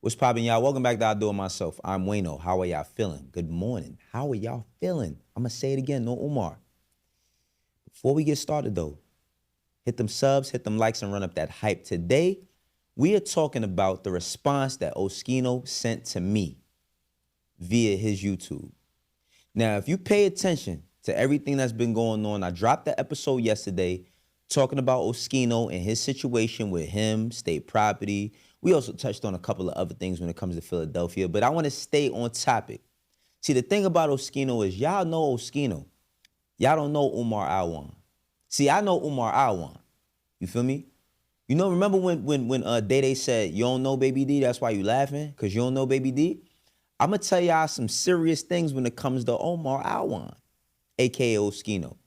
What's poppin', y'all? Welcome back to I Do It Myself. I'm Wayno. How are y'all feeling? Good morning. How are y'all feeling? I'm going to say it again. No Umar. Before we get started, though, hit them subs, hit them likes, and run up that hype. Today, we are talking about the response that Oschino sent to me via his YouTube. Now, if you pay attention to everything that's been going on, I dropped the episode yesterday talking about Oschino and his situation with him, state property. We also touched on a couple of other things when it comes to Philadelphia, but I want to stay on topic. See, the thing about Oschino is y'all know Oschino. Y'all don't know Umar Alwan. See, I know Umar Alwan. You feel me? You know, remember when Day said, you don't know Baby D, that's why you laughing, because you don't know Baby D? I'm going to tell y'all some serious things when it comes to Omar Alwan, a.k.a. Oschino.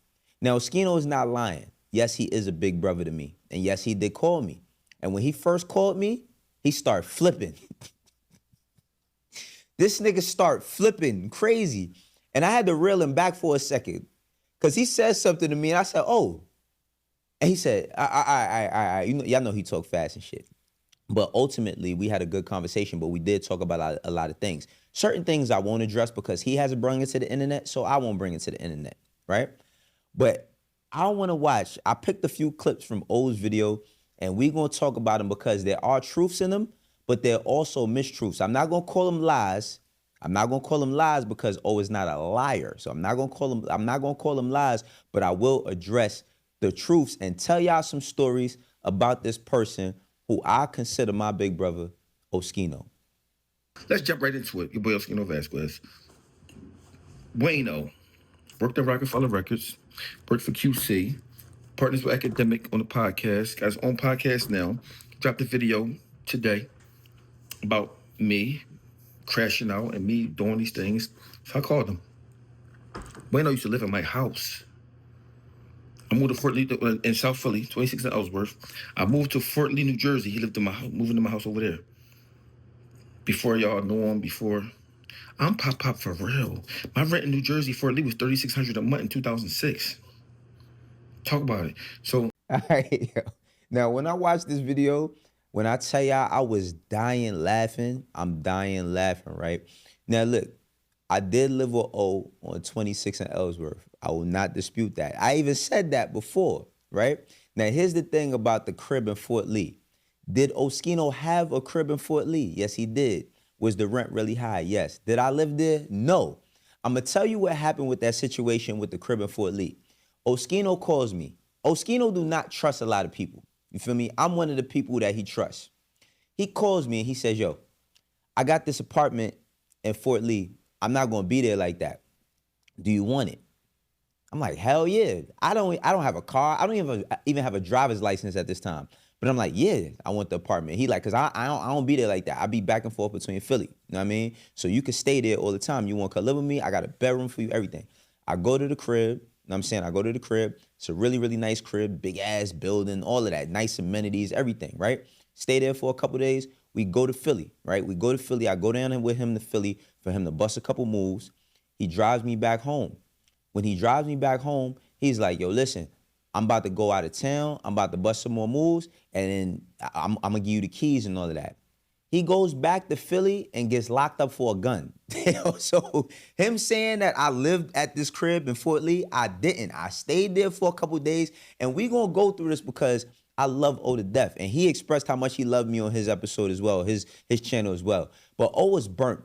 Now, Oschino is not lying. Yes, he is a big brother to me. And yes, he did call me. And when he first called me, he started flipping. This nigga start flipping crazy. And I had to reel him back for a second. Because he said something to me, and I said, oh. And he said, you know, y'all know he talk fast and shit. But ultimately, we had a good conversation, but we did talk about a lot of things. Certain things I won't address because he hasn't brought it to the internet, so I won't bring it to the internet, right? But I want to watch. I picked a few clips from O's video, and we're going to talk about them because there are truths in them, but there are also mistruths. I'm not going to call them lies. I'm not going to call them lies because O is not a liar. So I'm not going to call them lies, but I will address the truths and tell y'all some stories about this person who I consider my big brother, Oschino. Let's jump right into it. Your boy Oschino Vasquez. Wayno. Worked at Rockefeller Records. Worked for QC. Partners with Academic on the podcast. Got his own podcast now. Dropped a video today about me crashing out and me doing these things. So I called him. Wayno used to live in my house. I moved to Fort Lee in South Philly, 26 in Ellsworth. I moved to Fort Lee, New Jersey. He lived in my house, moving to my house over there. Before y'all know him, I'm pop for real. My rent in New Jersey, Fort Lee, was $3,600 a month in 2006. Talk about it. So, all right, yo. Now, when I watched this video, when I tell y'all I was dying laughing, I'm dying laughing, right? Now, look, I did live with O on 26 in Ellsworth. I will not dispute that. I even said that before, right? Now, here's the thing about the crib in Fort Lee. Did Oschino have a crib in Fort Lee? Yes, he did. Was the rent really high? Yes. Did I live there? No. I'm going to tell you what happened with that situation with the crib in Fort Lee. Oschino calls me. Oschino do not trust a lot of people. You feel me? I'm one of the people that he trusts. He calls me and he says, yo, I got this apartment in Fort Lee. I'm not going to be there like that. Do you want it? I'm like, hell yeah. I don't have a car. I don't even have a driver's license at this time. But I'm like, yeah, I want the apartment. He like, cause I don't be there like that. I be back and forth between Philly. You know what I mean? So you can stay there all the time. You want to come live with me? I got a bedroom for you, everything. I go to the crib. You know what I'm saying? I go to the crib. It's a really, really nice crib, big ass building, all of that, nice amenities, everything, right? Stay there for a couple days. We go to Philly, right? We go to Philly. I go down with him to Philly for him to bust a couple moves. He drives me back home. When he drives me back home, he's like, yo, listen, I'm about to go out of town. I'm about to bust some more moves, and then I'm going to give you the keys and all of that. He goes back to Philly and gets locked up for a gun. So him saying that I lived at this crib in Fort Lee, I didn't. I stayed there for a couple days, and we going to go through this because I love O to death. And he expressed how much he loved me on his episode as well, his channel as well. But O was burnt.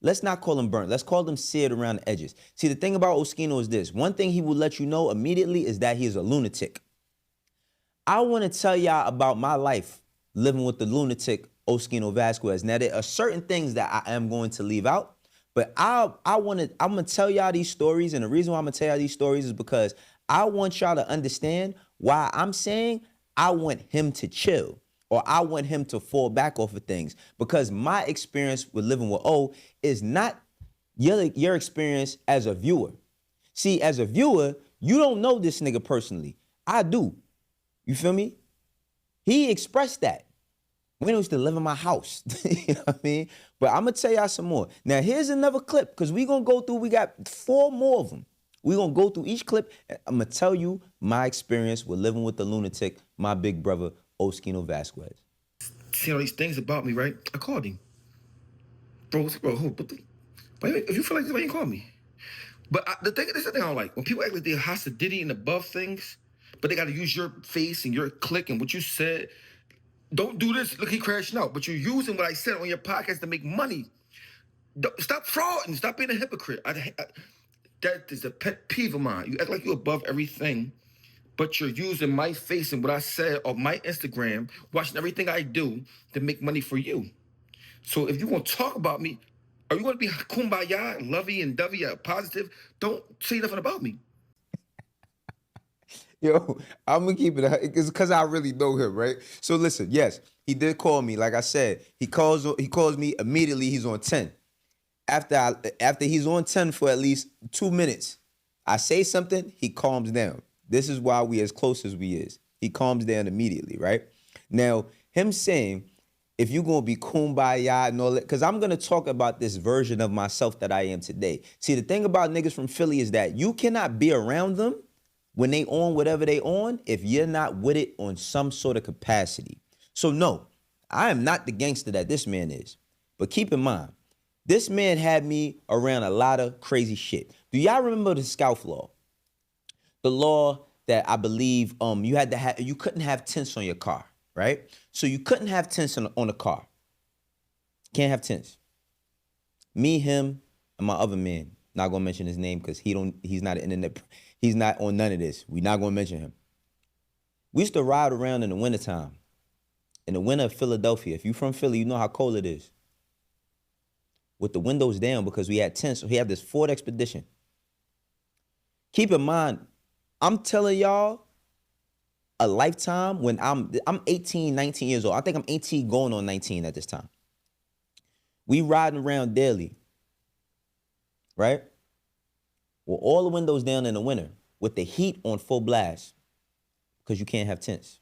Let's not call him burnt. Let's call him seared around the edges. See, the thing about Oschino is this. One thing he will let you know immediately is that he is a lunatic. I want to tell y'all about my life living with the lunatic Oschino Vasquez. Now, there are certain things that I am going to leave out, but I'm going to tell y'all these stories, and the reason why I'm going to tell y'all these stories is because I want y'all to understand why I'm saying I want him to chill. Or I want him to fall back off of things because my experience with living with O is not your experience as a viewer. See, as a viewer, you don't know this nigga personally. I do. You feel me? He expressed that. We used to live in my house. You know what I mean? But I'm going to tell y'all some more. Now, here's another clip because we're going to go through, we got 4 more of them. We're going to go through each clip. And I'm going to tell you my experience with living with the lunatic, my big brother, Oschino Vasquez. seeing all these things about me, right? I called him. bro, if you feel like this, why you call me? But this is the thing I don't like. When people act like they're Hasidity and above things, but they got to use your face and your click and what you said. Don't do this. Look, he crashing out. But you're using what I said on your podcast to make money. Stop frauding. Stop being a hypocrite. That is a pet peeve of mine. You act like you're above everything, but you're using my face and what I said on my Instagram, watching everything I do to make money for you. So if you want to talk about me, or you want to be kumbaya, lovey and dovey, positive, don't say nothing about me. Yo, I'm gonna keep it. It's because I really know him, right? So listen, yes, he did call me. Like I said, he calls me immediately. He's on 10. After he's on 10 for at least 2 minutes, I say something, he calms down. This is why we as close as we is. He calms down immediately, right? Now, him saying, if you're going to be kumbaya and all that, because I'm going to talk about this version of myself that I am today. See, the thing about niggas from Philly is that you cannot be around them when they on whatever they on if you're not with it on some sort of capacity. So no, I am not the gangster that this man is. But keep in mind, this man had me around a lot of crazy shit. Do y'all remember the Scout law? The law that I believe you couldn't have tents on your car, right? So you couldn't have tents on a car. Can't have tents. Me, him, and my other man. Not gonna mention his name because he's not an internet. He's not on none of this. We're not gonna mention him. We used to ride around in the wintertime. In the winter of Philadelphia. If you're from Philly, you know how cold it is. With the windows down because we had tents. So we have this Ford Expedition. Keep in mind, I'm telling y'all a lifetime when I'm 18, 19 years old. I think I'm 18 going on 19 at this time. We riding around daily, right? With all the windows down in the winter with the heat on full blast because you can't have tents.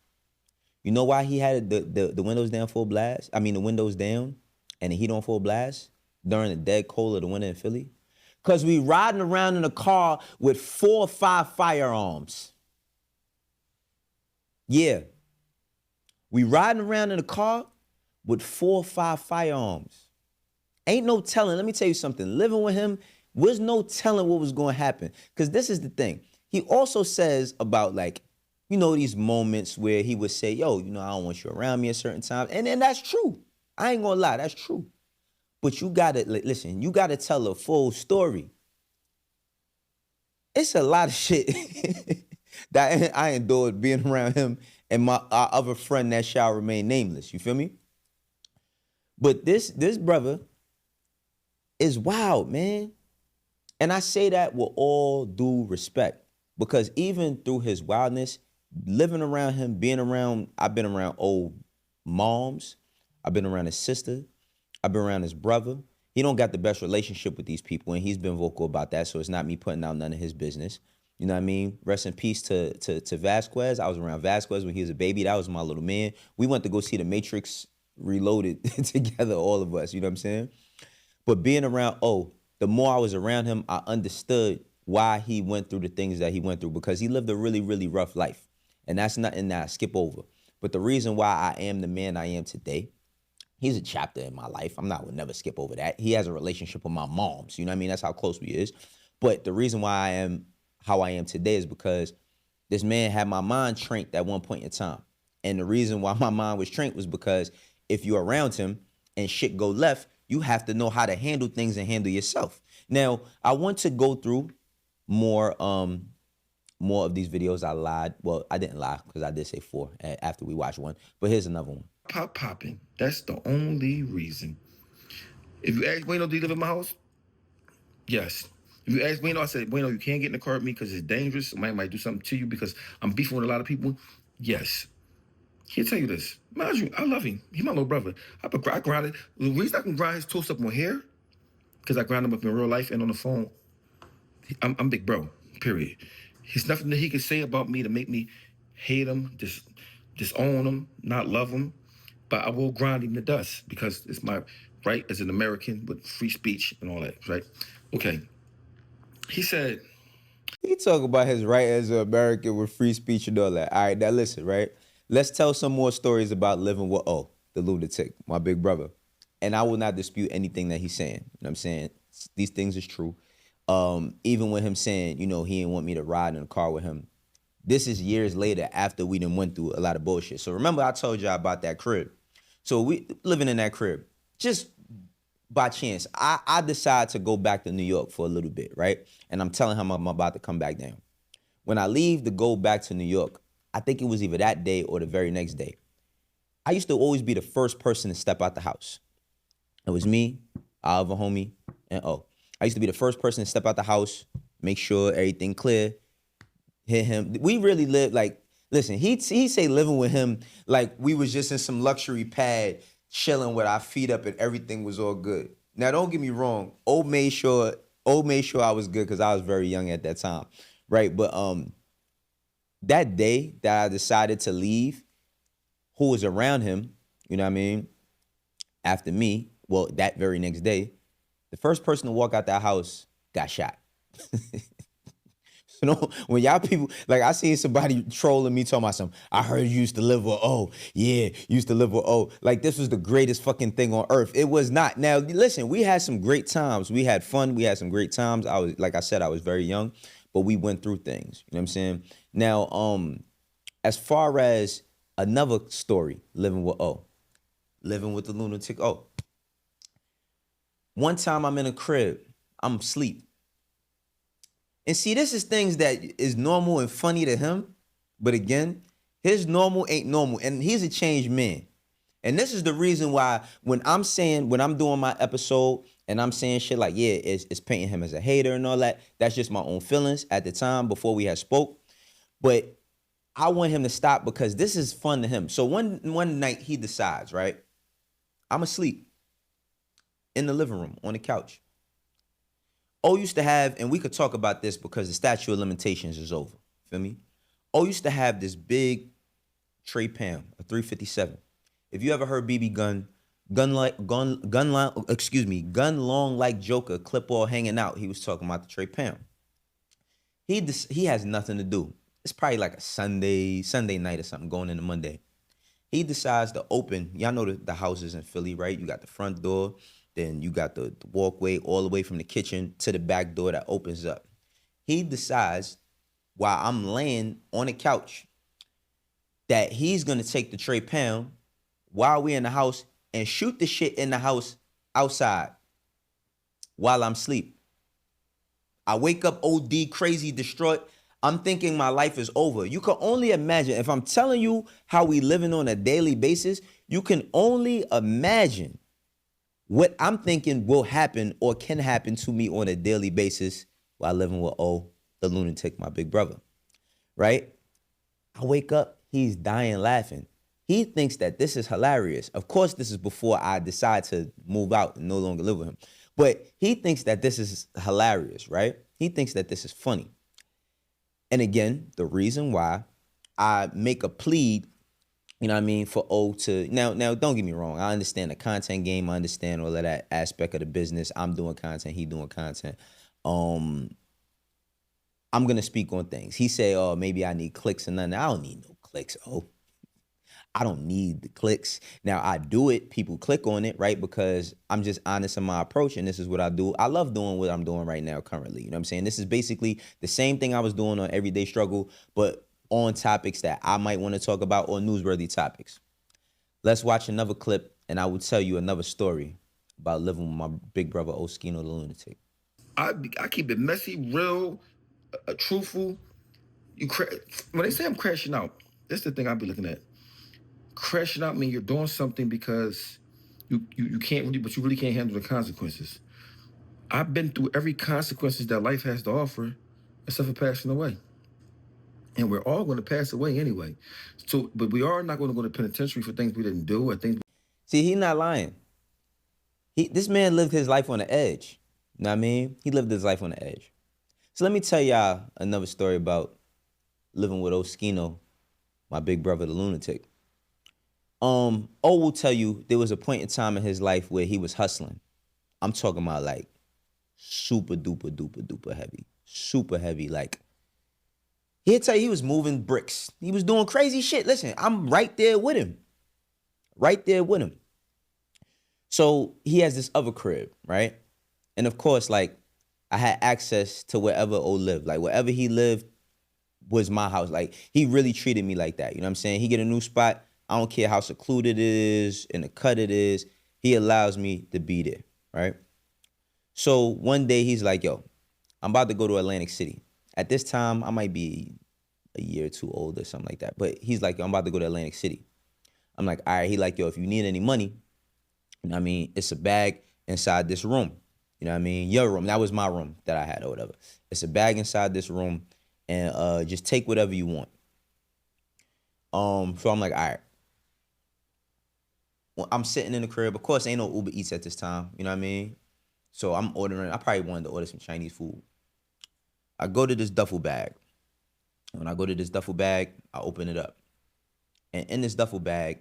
You know why he had the windows down full blast? I mean, the windows down and the heat on full blast during the dead cold of the winter in Philly? Because we riding around in a car with 4 or 5 firearms. Yeah. We riding around in a car with 4 or 5 firearms. Ain't no telling. Let me tell you something. Living with him, was no telling what was going to happen. Because this is the thing. He also says about these moments where he would say, yo, I don't want you around me a certain time. And that's true. I ain't going to lie. That's true. But you got to, listen, you got to tell a full story. It's a lot of shit that I endured being around him and our other friend that shall remain nameless. You feel me? But this brother is wild, man. And I say that with all due respect because even through his wildness, living around him, I've been around old moms. I've been around his sister. I've been around his brother. He don't got the best relationship with these people, and he's been vocal about that, so it's not me putting out none of his business. You know what I mean? Rest in peace to Vasquez. I was around Vasquez when he was a baby. That was my little man. We went to go see The Matrix Reloaded together, all of us. You know what I'm saying? But being around, the more I was around him, I understood why he went through the things that he went through because he lived a really, really rough life. And that's nothing that I skip over. But the reason why I am the man I am today, he's a chapter in my life. Would never skip over that. He has a relationship with my moms. You know what I mean? That's how close we is. But the reason why I am how I am today is because this man had my mind trained at one point in time. And the reason why my mind was trained was because if you're around him and shit go left, you have to know how to handle things and handle yourself. Now, I want to go through more of these videos. I lied. Well, I didn't lie because I did say 4 after we watched one. But here's another one. Popping. That's the only reason. If you ask Wayno, do you live in my house? Yes. If you ask Wayno, I said, Wayno, you can't get in the car with me because it's dangerous. Somebody might do something to you because I'm beefing with a lot of people. Yes. He'll tell you this. Mind you, I love him. He's my little brother. I grounded. The reason I can grind his toast up on here, because I grind him up in real life and on the phone. I'm big bro, period. There's nothing that he can say about me to make me hate him, disown him, not love him. But I will grind him to dust because it's my right as an American with free speech and all that, right? Okay. He said... He talk about his right as an American with free speech and all that. All right, now listen, right? Let's tell some more stories about living with the lunatic, my big brother. And I will not dispute anything that he's saying. You know what I'm saying? These things is true. Even with him saying, he didn't want me to ride in the car with him. This is years later after we done went through a lot of bullshit. So remember I told y'all about that crib. So we living in that crib. Just by chance, I decide to go back to New York for a little bit, right? And I'm telling him I'm about to come back down. When I leave to go back to New York, I think it was either that day or the very next day. I used to always be the first person to step out the house. It was me, Oliver homie, and I used to be the first person to step out the house, make sure everything clear, hit him. We really lived like, listen, he say living with him like we was just in some luxury pad, chilling with our feet up and everything was all good. Now, don't get me wrong. Old made sure I was good because I was very young at that time, right? But that day that I decided to leave, who was around him, you know what I mean, after me, well, that very next day, the first person to walk out that house got shot. When y'all people, like I seen somebody trolling me talking about something, I heard you used to live with O. Yeah, you used to live with O. Like this was the greatest fucking thing on earth. It was not. Now, listen, we had some great times. We had fun. We had some great times. Like I said, I was very young, but we went through things. You know what I'm saying? Now, as far as another story, living with O, living with the lunatic O. One time I'm in a crib, I'm asleep. And see, this is things that is normal and funny to him. But again, his normal ain't normal. And he's a changed man. And this is the reason why when I'm doing my episode and I'm saying shit like, yeah, it's painting him as a hater and all that, that's just my own feelings at the time before we had spoke. But I want him to stop because this is fun to him. So one night he decides, right? I'm asleep in the living room on the couch. O used to have, and we could talk about this because the statute of limitations is over. Feel me? O used to have this big Trey Pam, a 357. If you ever heard BB gun long like Joker, clip all hanging out, he was talking about the Trey Pam. He has nothing to do. It's probably like a Sunday night or something going into Monday. He decides to open, y'all know the houses in Philly, right? You got the front door. Then you got the walkway all the way from the kitchen to the back door that opens up. He decides, while I'm laying on the couch, that he's going to take the Trey Pound while we're in the house and shoot the shit in the house outside while I'm asleep. I wake up OD, crazy, distraught. I'm thinking my life is over. You can only imagine, if I'm telling you how we living on a daily basis, you can only imagine what I'm thinking will happen or can happen to me on a daily basis while living with O, the lunatic, my big brother, right? I wake up, he's dying laughing. He thinks that this is hilarious. Of course, this is before I decide to move out and no longer live with him. But he thinks that this is hilarious, right? He thinks that this is funny. And again, the reason why I make a plea, you know what I mean, for O to, now don't get me wrong, I understand the content game, I understand all of that aspect of the business. I'm doing content, he doing content. I'm gonna speak on things. He say, oh, maybe I need clicks and nothing. I don't need no clicks, O. I don't need the clicks. Now I do it, people click on it, right? Because I'm just honest in my approach and this is what I do. I love doing what I'm doing right now currently, you know what I'm saying? This is basically the same thing I was doing on Everyday Struggle, but on topics that I might want to talk about or newsworthy topics. Let's watch another clip and I will tell you another story about living with my big brother Oschino the lunatic. I keep it messy, real, truthful. When they say I'm crashing out, that's the thing I be looking at. Crashing out means you're doing something because you can't really, but you really can't handle the consequences. I've been through every consequences that life has to offer, except for passing away. And we're all going to pass away anyway. So, but we are not going to go to penitentiary for things we didn't do or things. See, he's not lying. This man lived his life on the edge. You know what I mean? He lived his life on the edge. So let me tell y'all another story about living with Oschino, my big brother, the lunatic. O will tell you there was a point in time in his life where he was hustling. I'm talking about like super duper duper duper heavy. Super heavy. Like, he'll tell you he was moving bricks. He was doing crazy shit. Listen, I'm right there with him. Right there with him. So he has this other crib, right? And of course, like, I had access to wherever O lived. Like, wherever he lived was my house. Like, he really treated me like that. You know what I'm saying? He get a new spot. I don't care how secluded it is, in the cut it is. He allows me to be there, right? So one day he's like, yo, I'm about to go to Atlantic City. At this time, I might be a year or two old or something like that. But he's like, yo, I'm about to go to Atlantic City. I'm like, all right. He like, yo, if you need any money, you know what I mean? It's a bag inside this room. You know what I mean? Your room. That was my room that I had or whatever. It's a bag inside this room, and just take whatever you want. So I'm like, all right. Well, I'm sitting in the crib. Of course, ain't no Uber Eats at this time. You know what I mean? So I'm ordering. I probably wanted to order some Chinese food. I go to this duffel bag. When I go to this duffel bag, I open it up. And in this duffel bag,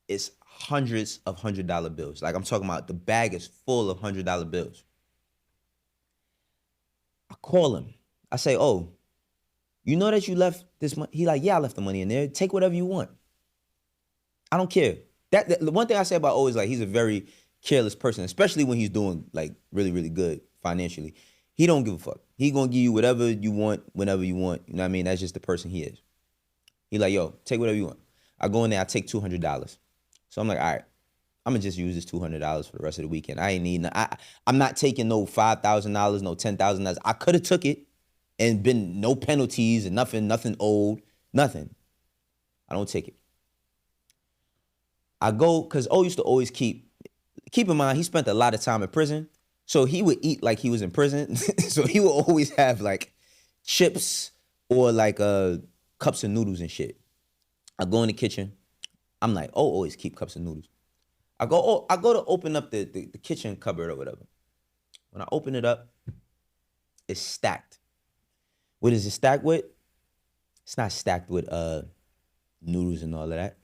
it's hundreds of $100 bills. Like, I'm talking about, the bag is full of $100 bills. I call him. I say, oh, you know that you left this money? He like, yeah, I left the money in there. Take whatever you want. I don't care. The one thing I say about O is, like, he's a very careless person, especially when he's doing, like, really, really good financially. He don't give a fuck. He gonna give you whatever you want, whenever you want. You know what I mean? That's just the person he is. He like, yo, take whatever you want. I go in there, I take $200. So I'm like, all right, I'm gonna just use this $200 for the rest of the weekend. I ain't need. I'm not taking no $5,000, no $10,000. I could have took it and been no penalties and nothing owed, nothing. I don't take it. I go, because O used to always keep in mind, he spent a lot of time in prison. So he would eat like he was in prison. So he would always have, like, chips or, like, cups of noodles and shit. I go in the kitchen. I'm like, oh, always keep cups of noodles. I go to open up the kitchen cupboard or whatever. When I open it up, it's stacked. What is it stacked with? It's not stacked with noodles and all of that.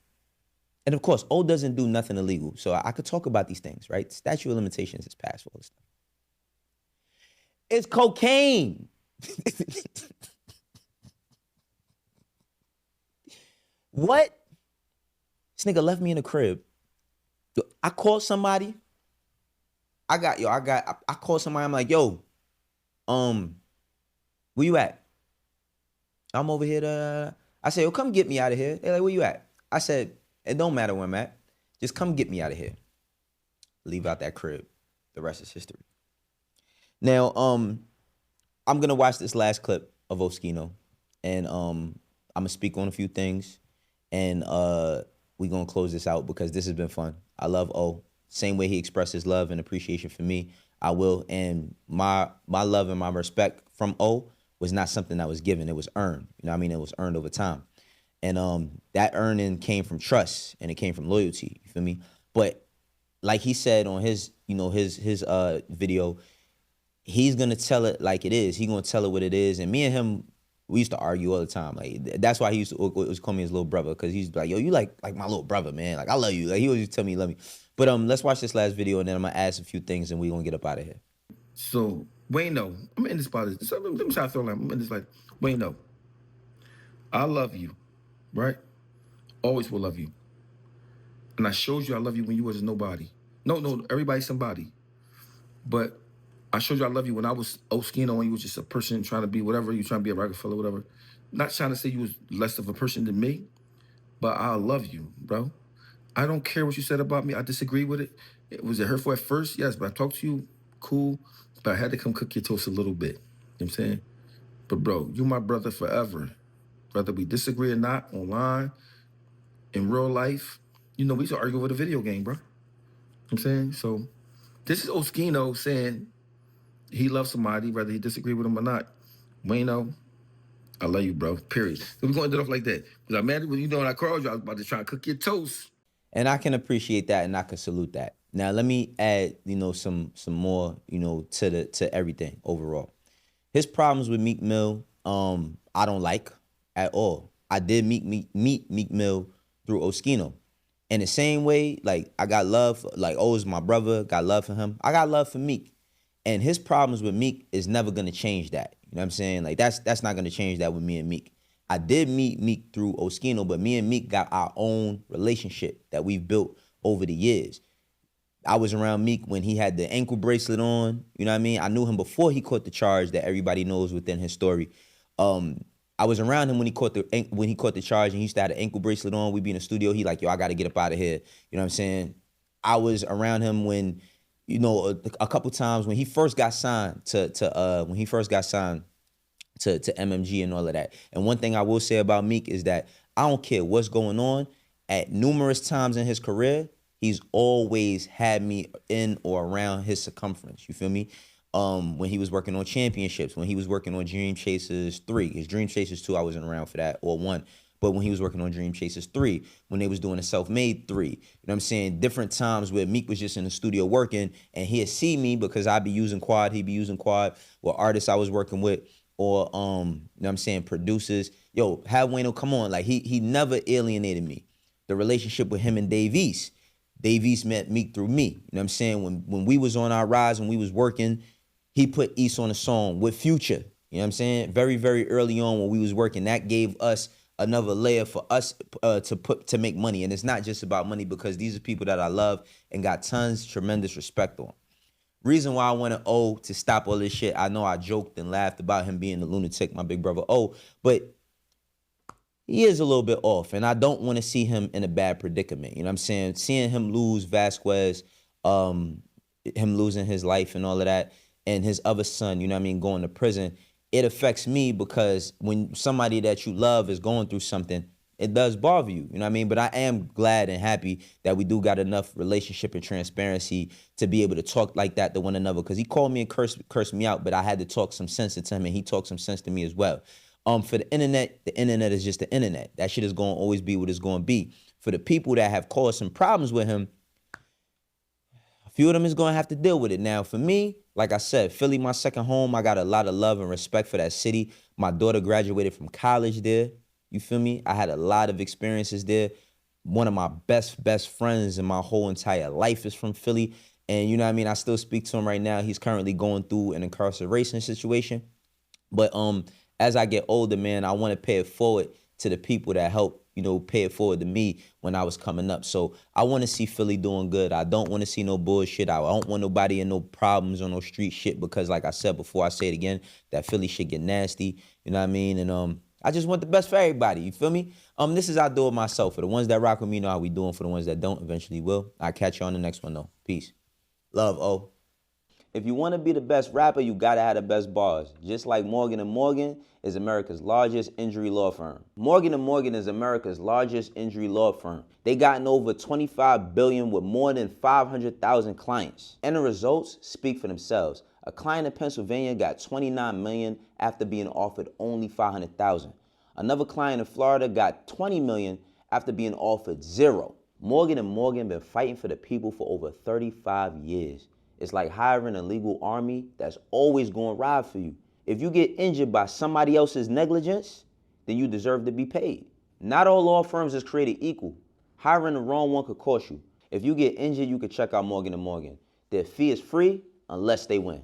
And of course, O doesn't do nothing illegal. So I could talk about these things, right? Statute of limitations is passed for all this stuff. It's cocaine. What? This nigga left me in the crib. I called somebody. I called somebody. I'm like, yo, where you at? I'm over here. I said, yo, come get me out of here. They're like, where you at? I said, it don't matter where I'm at. Just come get me out of here. Leave out that crib. The rest is history. Now, I'm gonna watch this last clip of Oschino, and I'm gonna speak on a few things, and we're gonna close this out because this has been fun. I love O. Same way he expressed his love and appreciation for me, I will. And my love and my respect from O was not something that was given. It was earned. You know what I mean? It was earned over time. And that earning came from trust, and it came from loyalty. You feel me? But like he said on his video, he's gonna tell it like it is. He's gonna tell it what it is. And me and him, we used to argue all the time. Like, that's why he used to always call me his little brother, because he's like, yo, you like my little brother, man. Like, I love you. Like, he always tell me he love me. But let's watch this last video, and then I'm gonna ask a few things, and we're gonna get up out of here. So, Wayno, I'm in this spot. So let me try to throw I'm in this, like, Wayno, I love you, right? Always will love you. And I showed you I love you when you was nobody. No, everybody's somebody. But I showed you I love you when I was Oschino, and you was just a person trying to be whatever, you trying to be a Rockefeller, whatever. Not trying to say you was less of a person than me, but I love you, bro. I don't care what you said about me. I disagree with it. Was it hurtful at first? Yes, but I talked to you, cool. But I had to come cook your toast a little bit. You know what I'm saying? But bro, you my brother forever. Whether we disagree or not, online, in real life, we used to argue over the video game, bro. You know what I'm saying? So this is Oschino saying he loves somebody, whether he disagree with him or not. Wayno, I love you, bro. Period. So we're going to end it off like that. Because I'm mad when when I called you, I was about to try and cook your toast. And I can appreciate that, and I can salute that. Now let me add, some more, to everything overall. His problems with Meek Mill, I don't like at all. I did meet Meek Mill through Oschino. In the same way, like, I got love, like, O is my brother, got love for him. I got love for Meek. And his problems with Meek is never gonna change that. You know what I'm saying? Like, that's not gonna change that with me and Meek. I did meet Meek through Oschino, but me and Meek got our own relationship that we've built over the years. I was around Meek when he had the ankle bracelet on. You know what I mean? I knew him before he caught the charge that everybody knows within his story. I was around him when he caught the charge and he used to have the ankle bracelet on. We'd be in the studio. He like, yo, I got to get up out of here. You know what I'm saying? I was around him when, you know, a couple times when he first got signed to MMG and all of that. And one thing I will say about Meek is that I don't care what's going on. At numerous times in his career, he's always had me in or around his circumference. You feel me? When he was working on championships, when he was working on Dream Chasers 3. His Dream Chasers 2, I wasn't around for that, or 1. But when he was working on Dream Chasers 3, when they was doing a Self-Made 3, you know what I'm saying? Different times where Meek was just in the studio working, and he'd see me because I'd be using Quad, he'd be using Quad, or artists I was working with, or, you know what I'm saying, producers. Yo, have Wayno, come on. Like, he never alienated me. The relationship with him and Dave East met Meek through me. You know what I'm saying? When we was on our rise, when we was working, he put East on a song with Future. You know what I'm saying? Very, very early on when we was working, that gave us another layer for us to make money. And it's not just about money because these are people that I love and got tremendous respect on. Reason why I wanted O to stop all this shit, I know I joked and laughed about him being a lunatic, my big brother O, but he is a little bit off, and I don't want to see him in a bad predicament. You know what I'm saying? Seeing him lose Vasquez, him losing his life and all of that, and his other son, you know what I mean, going to prison, it affects me because when somebody that you love is going through something, it does bother you, you know what I mean? But I am glad and happy that we do got enough relationship and transparency to be able to talk like that to one another, because he called me and cursed me out, but I had to talk some sense to him, and he talked some sense to me as well. For the internet is just the internet. That shit is going to always be what it's going to be. For the people that have caused some problems with him, a few of them is going to have to deal with it. Now, for me, like I said, Philly, my second home. I got a lot of love and respect for that city. My daughter graduated from college there. You feel me? I had a lot of experiences there. One of my best friends in my whole entire life is from Philly. And you know what I mean? I still speak to him right now. He's currently going through an incarceration situation. But as I get older, man, I want to pay it forward to the people that helped, you know, pay it forward to me when I was coming up. So I want to see Philly doing good. I don't want to see no bullshit. I don't want nobody in no problems or no street shit because, like I said before, I say it again, that Philly shit get nasty. You know what I mean? And I just want the best for everybody. You feel me? This is how I do it myself. For the ones that rock with me, know how we doing. For the ones that don't, eventually will. I'll catch you on the next one, though. Peace. Love, O. If you want to be the best rapper, you got to have the best bars. Just like Morgan & Morgan is America's largest injury law firm. Morgan & Morgan is America's largest injury law firm. They gotten over $25 billion with more than 500,000 clients. And the results speak for themselves. A client in Pennsylvania got $29 million after being offered only $500,000. Another client in Florida got $20 million after being offered $0. Morgan & Morgan been fighting for the people for over 35 years. It's like hiring a legal army that's always going to ride for you. If you get injured by somebody else's negligence, then you deserve to be paid. Not all law firms is created equal. Hiring the wrong one could cost you. If you get injured, you could check out Morgan & Morgan. Their fee is free unless they win.